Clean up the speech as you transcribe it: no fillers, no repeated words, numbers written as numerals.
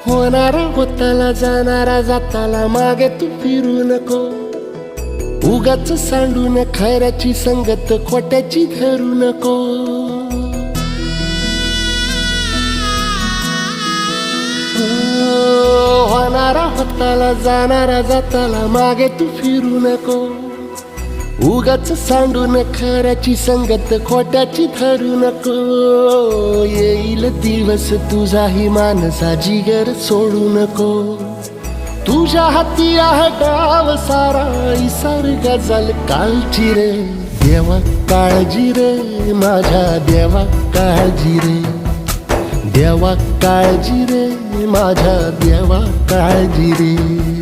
होणारा होताला जाणारा जाताला मागे तू फिरू नको. उगाच सांडून खऱ्याची संगत खोट्याची धरू नको. होणारा होताला जाणारा जाताला मागे तू फिरू नको. उगाच सांडून खऱ्याची संगत खोट्याची धरू नको. येईल दिवस तुझाही मानसा जिगर सोडू नको. तुझ्या हाती आहे डाव सारा इसार गजल कालची रे. देवा काळजी रे माझ्या देवा काळजी रे. देवा काळजी रे माझ्या देवा काळजी रे.